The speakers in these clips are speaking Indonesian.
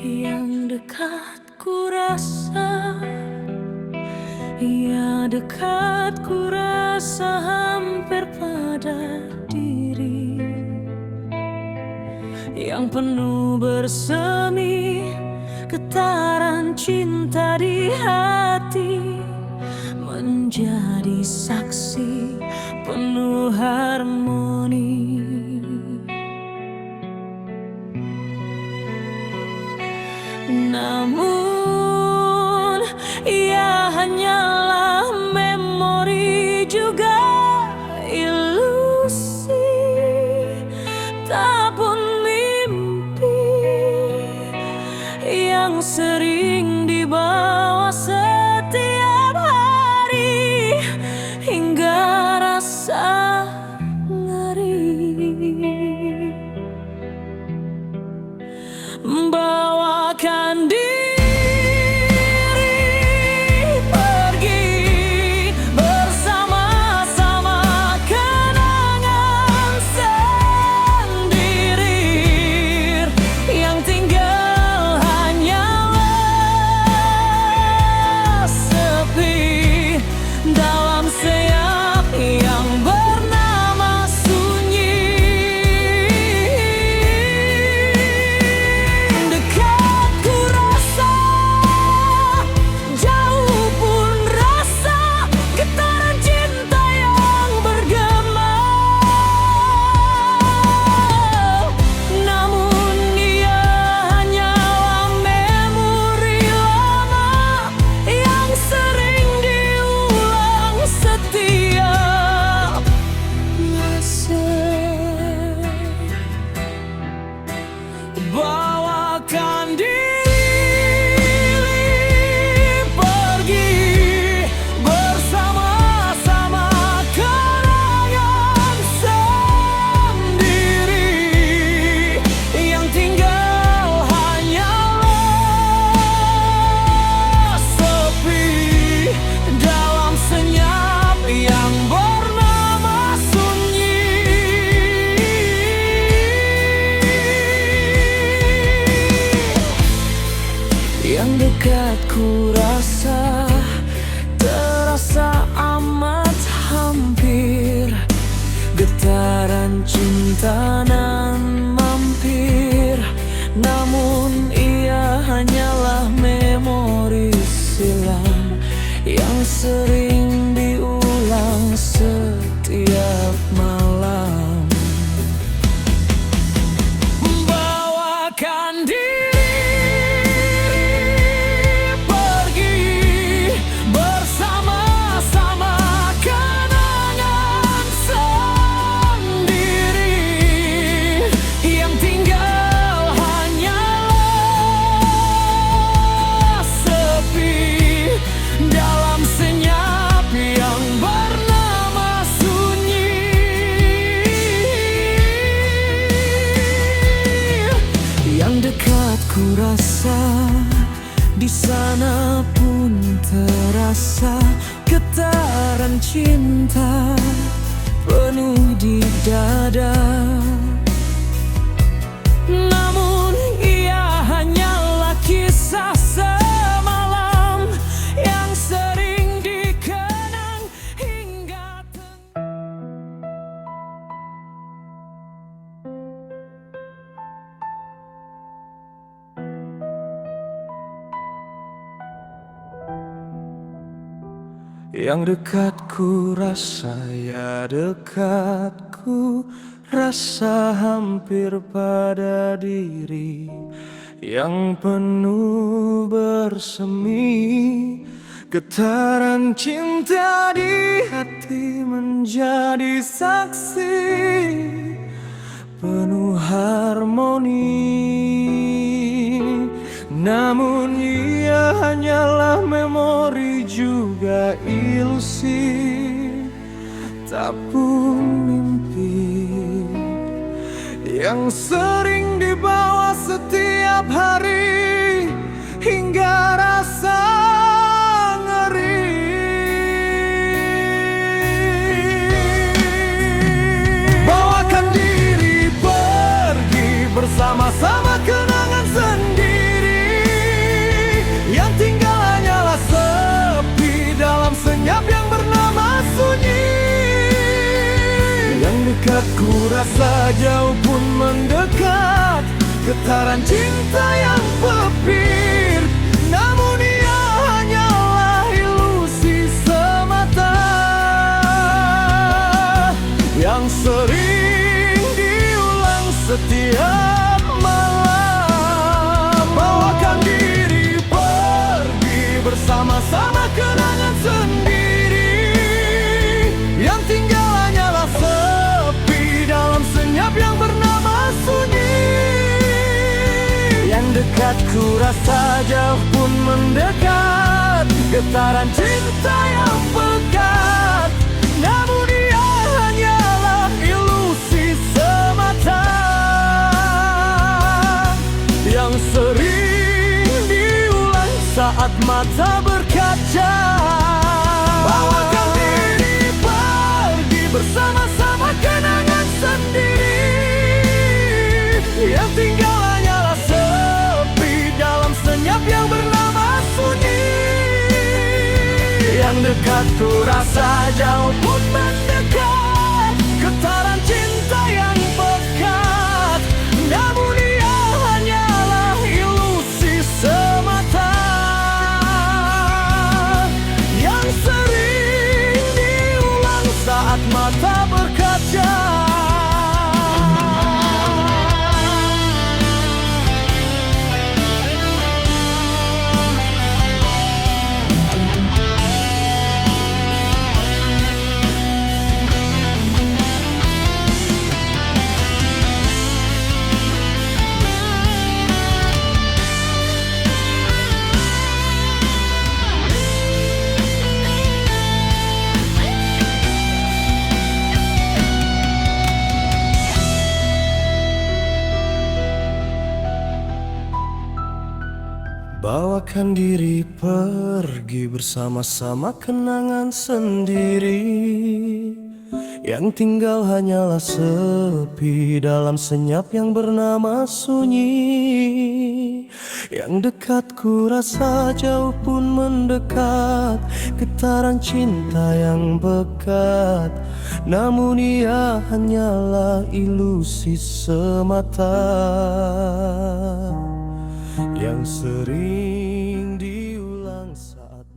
yang dekat ku rasa, ya dekat ku rasa hampir pada diri, yang penuh bersemi getaran cinta di hati, menjadi saksi penuh harmoni. Namun ia hanyalah memori, juga ilusi, tak pun mimpi yang sering dibawa setiap hari, hingga rasa ngeri. Bawakan diri pergi bersama-sama, kenangan sendiri yang tinggal hanyalah sepi dalam senyap yang bernama sunyi. Dekat ku rasa, jauh pun rasa getaran cinta yang bergema. Namun ia hanyalah memori lama yang sering diulang setiap masa. Bawakan diri pergi bersama-sama, kenangan sendiri yang tinggal hanyalah sepi dalam senyap yang bernama sunyi. Yang dekat ku rasa terasa amat hampir, getaran cinta nan mampir. Namun ia hanyalah memori silam yang sering diulang setiap malam. Bawakan diri pergi bersama-sama, kenangan sendiri yang tinggal hanyalah sepi dalam senyap yang bernama sunyi. Yang dekat ku rasa, di sana pun terasa getaran cinta penuh di dada. Namun ia hanyalah kisah semalam yang sering dikenang hingga yang dekat ku rasa, ya dekat ku rasa hampir pada diri, yang penuh bersemi getaran cinta di hati, menjadi saksi penuh harmoni. Namun ia hanyalah memori, juga ilusi, tak pun mimpi yang sering dibawa setiap hari, hingga rasa ngeri. Bawakan diri pergi bersama-sama, kenangan sendiri dekat ku rasa, jauh pun mendekat. Getaran cinta yang pepir, namun ia hanyalah ilusi semata yang sering diulang setiap malam. Bawakan diri pergi bersama-sama kenangan sendiri, yang tinggal hanyalah sepi dalam senyap yang bernama sunyi. Yang dekat ku rasa, jauh pun mendekat. Getaran cinta yang pekat, namun ia hanyalah ilusi semata yang sering diulang saat mata berkaca. Bawakan diri pergi bersama-sama kenangan sendiri, yang tinggal hanyalah sepi dalam senyap yang bernama sunyi. Yang dekat ku rasa, jauh pun mendekat. Getaran cinta yang pekat, namun ia hanyalah ilusi semata yang sering diulang saat mata berkaca. Bawakan diri pergi bersama-sama kenangan sendiri, yang tinggal hanyalah sepi dalam senyap yang bernama sunyi. Yang dekat ku rasa, jauh pun mendekat. Getaran cinta yang pekat, namun ia hanyalah ilusi semata yang sering diulang saat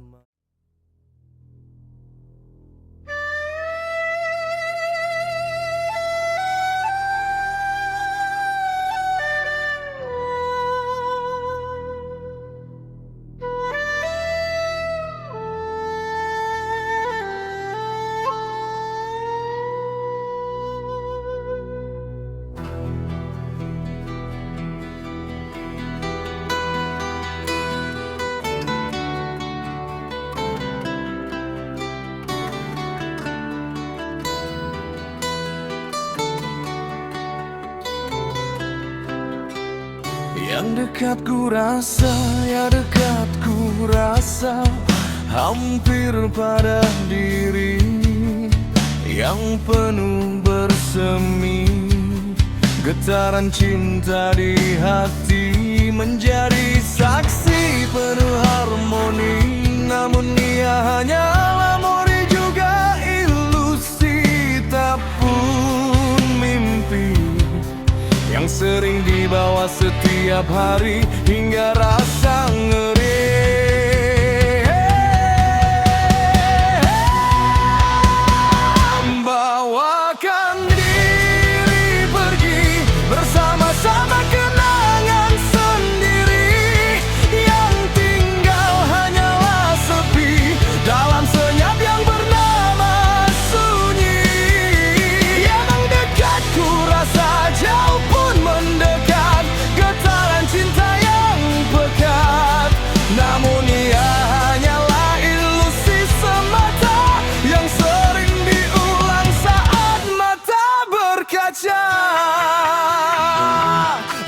yang dekat ku rasa, ya dekat ku rasa, hampir pada diri yang penuh bersemi. Getaran cinta di hati menjadi saksi penuh harmoni, namun ia hanyalah memori juga ilusi, tak pun mimpi yang sering dibawa setiap hari hingga rasa ngeri. Bawakan diri pergi bersama-sama kenangan sendiri, yang tinggal hanyalah sepi dalam senyap yang bernama sunyi. Yang dekat ku rasa, jauh pun mendekat. Getaran cinta yang pekat, namun ia hanyalah ilusi semata yang sering diulang saat mata berkaca.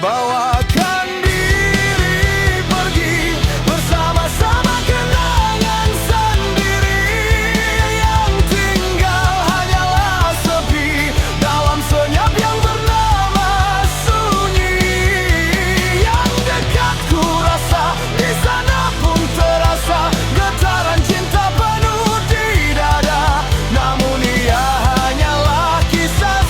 Bawakan diri pergi bersama-sama kenangan sendiri, yang tinggal hanyalah sepi dalam senyap yang bernama sunyi. Yang dekat ku rasa, di sana pun terasa getaran cinta penuh di dada, namun ia hanyalah kisah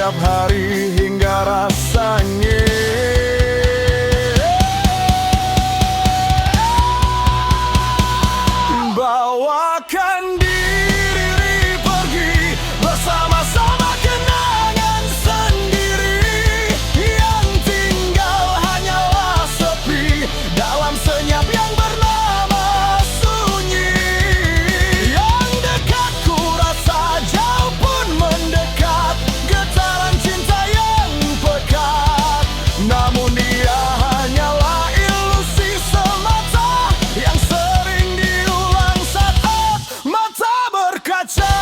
setiap hari hingga rasanya bawakan diri pergi bersama-sama kenangan sendiri yang tinggal hanyalah sepi dalam senyap yang bernama sunyi. Yang dekat ku rasa jauh pun mendekat, getaran cinta yang pekat, namun dia hanyalah ilusi semata yang sering diulang saat mata berkaca.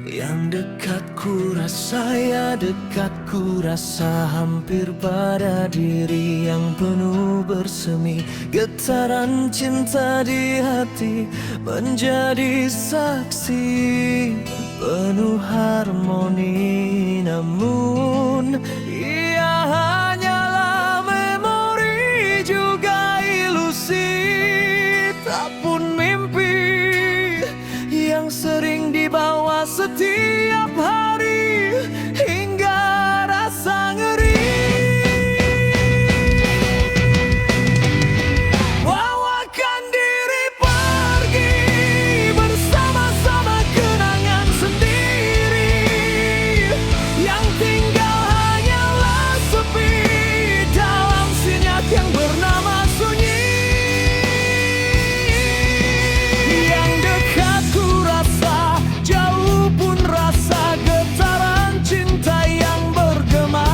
Yang dekat ku rasa, ya dekat ku rasa, hampir pada diri yang penuh bersemi. Getaran cinta di hati menjadi saksi penuh harmoni, namun ia hanyalah memori juga ilusi, tak pun mimpi yang sering dibawa setiap hari hingga rasa ngeri. Bawakan diri pergi bersama-sama kenangan sendiri yang tinggal hanyalah sepi dalam senyap yang bernama sunyi. Yang dekat ku rasa jauh pun rasa getaran cinta yang bergema,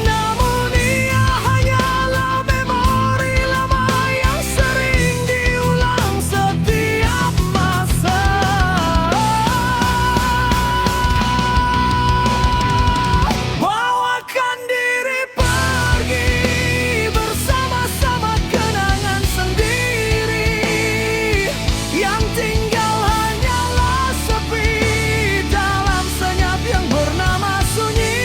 namun ia hanyalah memori lama yang sering diulang setiap masa. Bawakan diri pergi bersama-sama kenangan sendiri yang tinggal hanyalah sepi dalam senyap yang bernama sunyi.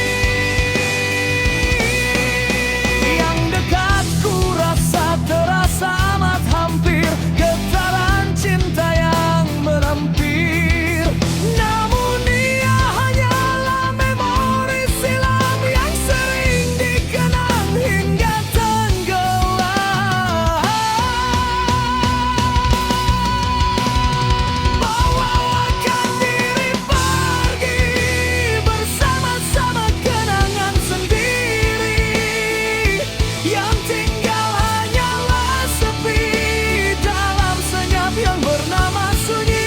Yang dekat ku rasa terasa amat hampir, getaran cinta yang melampir, namun ia hanyalah memori silam yang sering dikenang hingga tenggelam. Bawakan diri pergi bersama-sama kenangan sendiri yang tinggal hanyalah sepi dalam senyap yang bernama sunyi.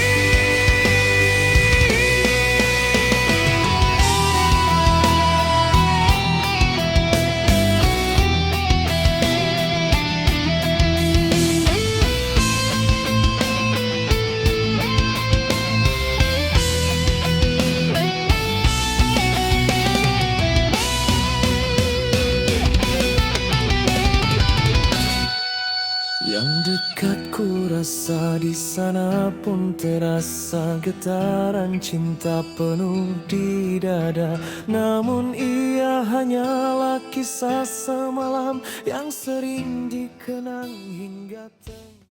Yang dekat ku rasa, di sana pun terasa getaran cinta penuh di dada, namun ia hanyalah kisah semalam yang sering dikenang hingga